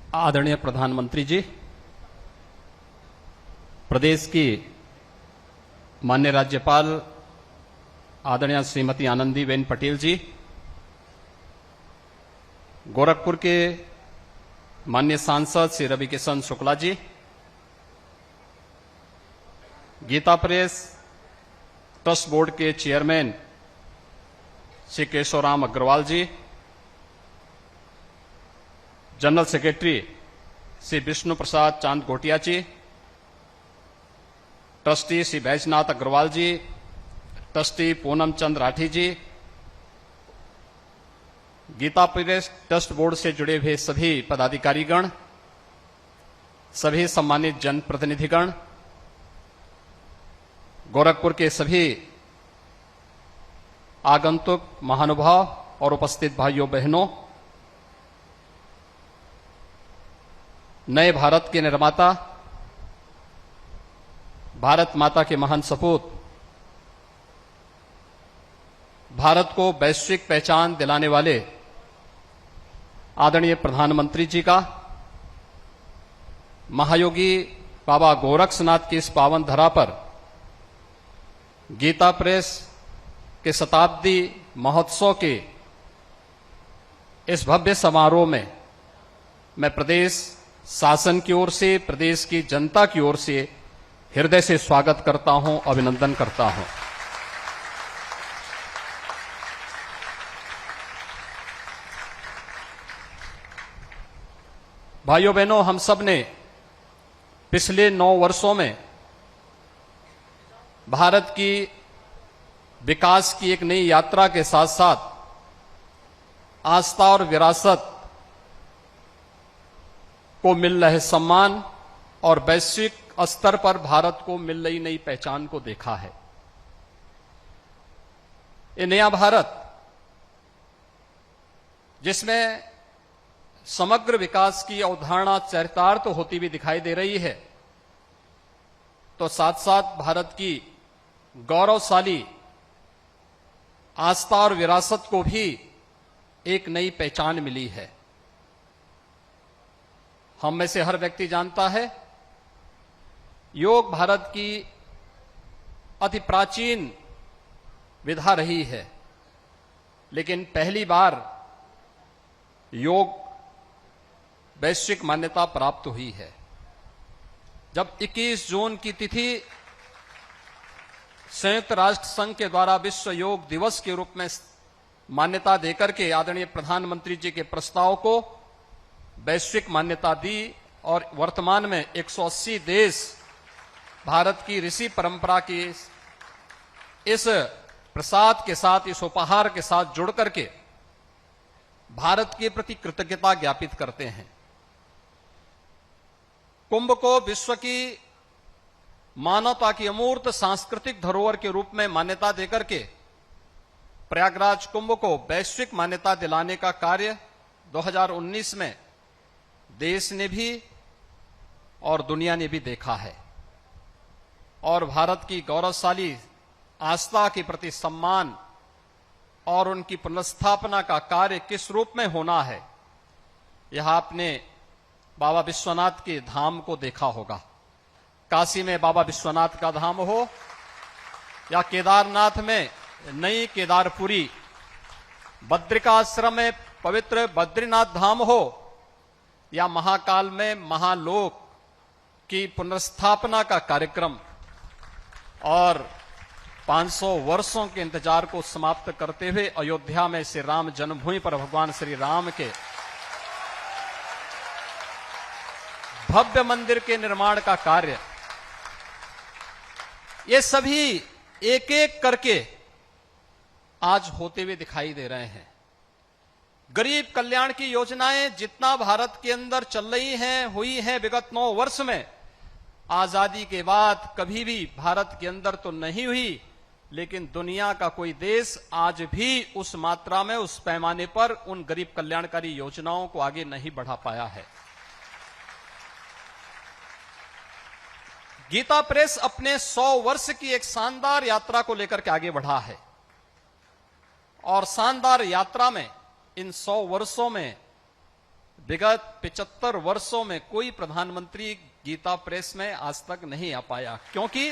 आदरणीय प्रधानमंत्री जी, प्रदेश की माननीय राज्यपाल आदरणीय श्रीमती आनंदीबेन पटेल जी, गोरखपुर के माननीय सांसद Shri Ravi Kishan Shukla ji, Gita press trust board के चेयरमैन श्री केशवराम अग्रवाल जी, जनरल सेक्रेटरी श्री विष्णु प्रसाद चांद गोटिया जी, ट्रस्टी श्री बैजनाथ अग्रवाल जी, ट्रस्टी पूनम चंद राठी जी, गीता प्रेस ट्रस्ट बोर्ड से जुड़े हुए सभी पदाधिकारीगण, सभी सम्मानित जनप्रतिनिधिगण, गोरखपुर के सभी आगंतुक महानुभाव और उपस्थित भाइयों बहनों, नए भारत के निर्माता, भारत माता के महान सपूत, भारत को वैश्विक पहचान दिलाने वाले आदरणीय प्रधानमंत्री जी का महायोगी बाबा गोरक्षनाथ की इस पावन धरा पर गीता प्रेस के शताब्दी महोत्सव के इस भव्य समारोह में मैं प्रदेश शासन की ओर से, प्रदेश की जनता की ओर से हृदय से स्वागत करता हूं, अभिनंदन करता हूं। भाइयों बहनों, हम सब ने पिछले 9 वर्षों में भारत की विकास की एक नई यात्रा के साथ साथ आस्था और विरासत को मिल रहे सम्मान और वैश्विक स्तर पर भारत को मिल रही नई पहचान को देखा है। ये नया भारत जिसमें समग्र विकास की अवधारणा चरितार्थ होती हुई दिखाई दे रही है, तो साथ साथ भारत की गौरवशाली आस्था और विरासत को भी एक नई पहचान मिली है। हम में से हर व्यक्ति जानता है, योग भारत की अति प्राचीन विधा रही है, लेकिन पहली बार योग वैश्विक मान्यता प्राप्त हुई है। जब 21 जून की तिथि संयुक्त राष्ट्र संघ के द्वारा विश्व योग दिवस के रूप में मान्यता देकर के आदरणीय प्रधानमंत्री जी के प्रस्ताव को वैश्विक मान्यता दी और वर्तमान में 180 देश भारत की ऋषि परंपरा की इस प्रसाद के साथ, इस उपहार के साथ जुड़ करके भारत के प्रति कृतज्ञता ज्ञापित करते हैं। कुंभ को विश्व की मानवता की अमूर्त सांस्कृतिक धरोहर के रूप में मान्यता देकर के प्रयागराज कुंभ को वैश्विक मान्यता दिलाने का कार्य 2019 में देश ने भी और दुनिया ने भी देखा है। और भारत की गौरवशाली आस्था के प्रति सम्मान और उनकी पुनर्स्थापना का कार्य किस रूप में होना है, यह आपने बाबा विश्वनाथ के धाम को देखा होगा। काशी में बाबा विश्वनाथ का धाम हो या केदारनाथ में नई केदारपुरी, बद्रिकाश्रम में पवित्र बद्रीनाथ धाम हो या महाकाल में महालोक की पुनर्स्थापना का कार्यक्रम और 500 वर्षों के इंतजार को समाप्त करते हुए अयोध्या में श्री राम जन्मभूमि पर भगवान श्री राम के भव्य मंदिर के निर्माण का कार्य, ये सभी एक एक करके आज होते हुए दिखाई दे रहे हैं। गरीब कल्याण की योजनाएं जितना भारत के अंदर चल रही हैं, हुई हैं विगत 9 वर्ष में, आजादी के बाद कभी भी भारत के अंदर तो नहीं हुई, लेकिन दुनिया का कोई देश आज भी उस मात्रा में, उस पैमाने पर उन गरीब कल्याणकारी योजनाओं को आगे नहीं बढ़ा पाया है। गीता प्रेस अपने 100 वर्ष की एक शानदार यात्रा को लेकर के आगे बढ़ा है और शानदार यात्रा में इन 100 वर्षों में विगत 75 वर्षों में कोई प्रधानमंत्री गीता प्रेस में आज तक नहीं आ पाया, क्योंकि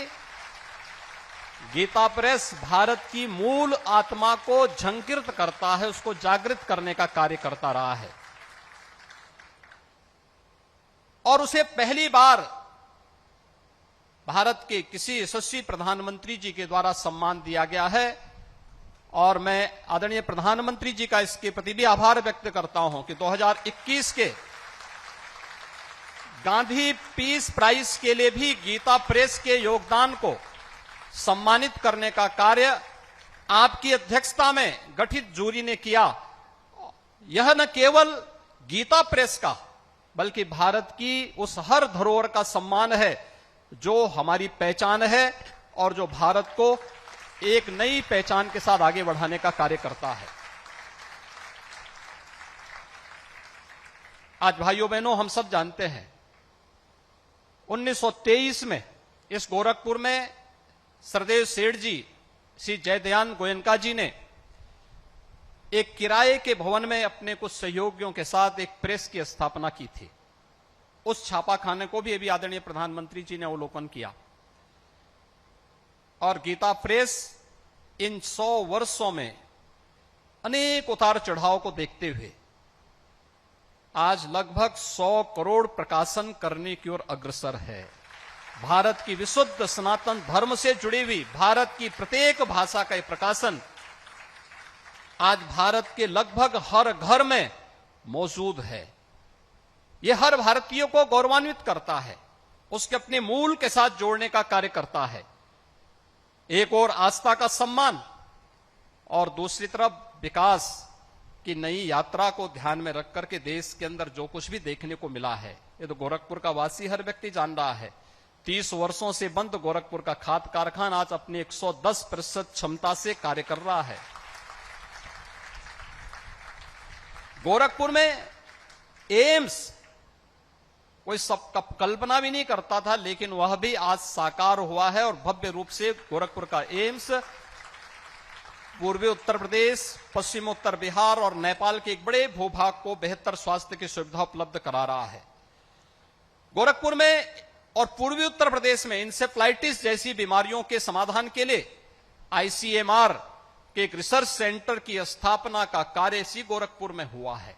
गीता प्रेस भारत की मूल आत्मा को झंकृत करता है, उसको जागृत करने का कार्य करता रहा है। और उसे पहली बार भारत के किसी यशस्वी प्रधानमंत्री जी के द्वारा सम्मान दिया गया है। और मैं आदरणीय प्रधानमंत्री जी का इसके प्रति भी आभार व्यक्त करता हूं कि 2021 के गांधी पीस प्राइज के लिए भी गीता प्रेस के योगदान को सम्मानित करने का कार्य आपकी अध्यक्षता में गठित जूरी ने किया। यह न केवल गीता प्रेस का बल्कि भारत की उस हर धरोहर का सम्मान है जो हमारी पहचान है और जो भारत को एक नई पहचान के साथ आगे बढ़ाने का कार्य करता है। आज भाइयों बहनों, हम सब जानते हैं 1923 में इस गोरखपुर में सरदेव सेठ जी, श्री जयदयान गोयनका जी ने एक किराए के भवन में अपने कुछ सहयोगियों के साथ एक प्रेस की स्थापना की थी। उस छापाखाने को भी अभी आदरणीय प्रधानमंत्री जी ने अवलोकन किया। और गीता प्रेस इन 100 वर्षों में अनेक उतार चढ़ाव को देखते हुए आज लगभग 100 करोड़ प्रकाशन करने की ओर अग्रसर है। भारत की विशुद्ध सनातन धर्म से जुड़ी हुई भारत की प्रत्येक भाषा का प्रकाशन आज भारत के लगभग हर घर में मौजूद है। यह हर भारतीय को गौरवान्वित करता है, उसके अपने मूल के साथ जोड़ने का कार्य करता है। एक और आस्था का सम्मान और दूसरी तरफ विकास की नई यात्रा को ध्यान में रख करके देश के अंदर जो कुछ भी देखने को मिला है, ये तो गोरखपुर का वासी हर व्यक्ति जान रहा है। 30 वर्षों से बंद गोरखपुर का खाद कारखाना आज अपनी 110% क्षमता से कार्य कर रहा है। गोरखपुर में एम्स कोई सब कल्पना भी नहीं करता था, लेकिन वह भी आज साकार हुआ है और भव्य रूप से गोरखपुर का एम्स पूर्वी उत्तर प्रदेश, पश्चिम उत्तर बिहार और नेपाल के एक बड़े भूभाग को बेहतर स्वास्थ्य की सुविधा उपलब्ध करा रहा है। गोरखपुर में और पूर्वी उत्तर प्रदेश में इंसेफ्लाइटिस जैसी बीमारियों के समाधान के लिए आईसीएमआर के एक रिसर्च सेंटर की स्थापना का कार्य इसी गोरखपुर में हुआ है।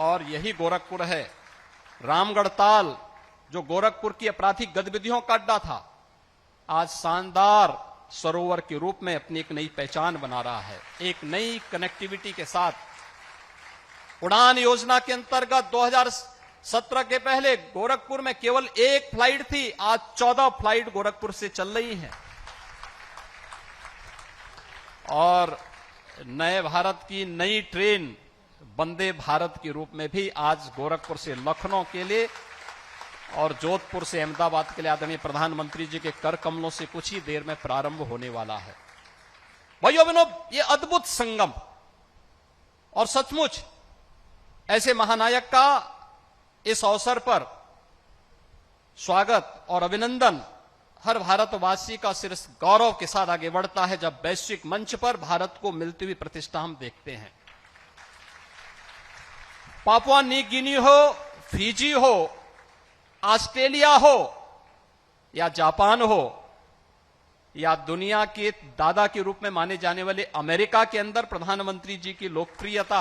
और यही गोरखपुर है रामगढ़ ताल, जो गोरखपुर की आपराधिक गतिविधियों का अड्डा था, आज शानदार सरोवर के रूप में अपनी एक नई पहचान बना रहा है। एक नई कनेक्टिविटी के साथ उड़ान योजना के अंतर्गत 2017 के पहले गोरखपुर में केवल एक फ्लाइट थी, आज 14 फ्लाइट गोरखपुर से चल रही हैं। और नए भारत की नई ट्रेन वंदे भारत के रूप में भी आज गोरखपुर से लखनऊ के लिए और जोधपुर से अहमदाबाद के लिए आदरणीय प्रधानमंत्री जी के कर कमलों से कुछ ही देर में प्रारंभ होने वाला है। भाइयों बहनों, ये अद्भुत संगम और सचमुच ऐसे महानायक का इस अवसर पर स्वागत और अभिनंदन हर भारतवासी का सिर गौरव के साथ आगे बढ़ता है जब वैश्विक मंच पर भारत को मिलती हुई प्रतिष्ठा हम देखते हैं। पापुआ न्यू गिनी हो, फिजी हो, ऑस्ट्रेलिया हो या जापान हो या दुनिया के दादा के रूप में माने जाने वाले अमेरिका के अंदर प्रधानमंत्री जी की लोकप्रियता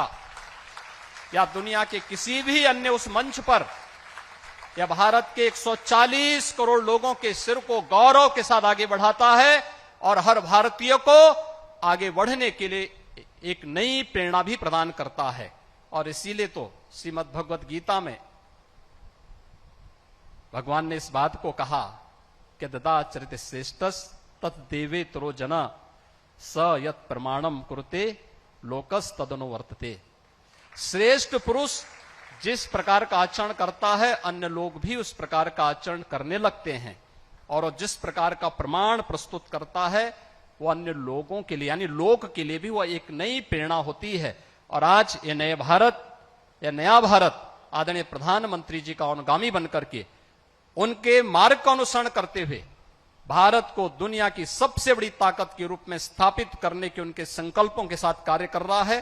या दुनिया के किसी भी अन्य उस मंच पर या भारत के 140 करोड़ लोगों के सिर को गौरव के साथ आगे बढ़ाता है और हर भारतीय को आगे बढ़ने के लिए एक नई प्रेरणा भी प्रदान करता है। और इसीलिए तो श्रीमद् भगवद गीता में भगवान ने इस बात को कहा कि ददा चरित श्रेष्ठस तत्देवे तरो जना स यत प्रमाणम कुरुते लोकस तदनुवर्तते। श्रेष्ठ पुरुष जिस प्रकार का आचरण करता है अन्य लोग भी उस प्रकार का आचरण करने लगते हैं और जिस प्रकार का प्रमाण प्रस्तुत करता है वो अन्य लोगों के लिए यानी लोक के लिए भी वह एक नई प्रेरणा होती है। और आज ये नए भारत या नया भारत आदरणीय प्रधानमंत्री जी का अनुगामी बनकर के उनके मार्ग का अनुसरण करते हुए भारत को दुनिया की सबसे बड़ी ताकत के रूप में स्थापित करने के उनके संकल्पों के साथ कार्य कर रहा है।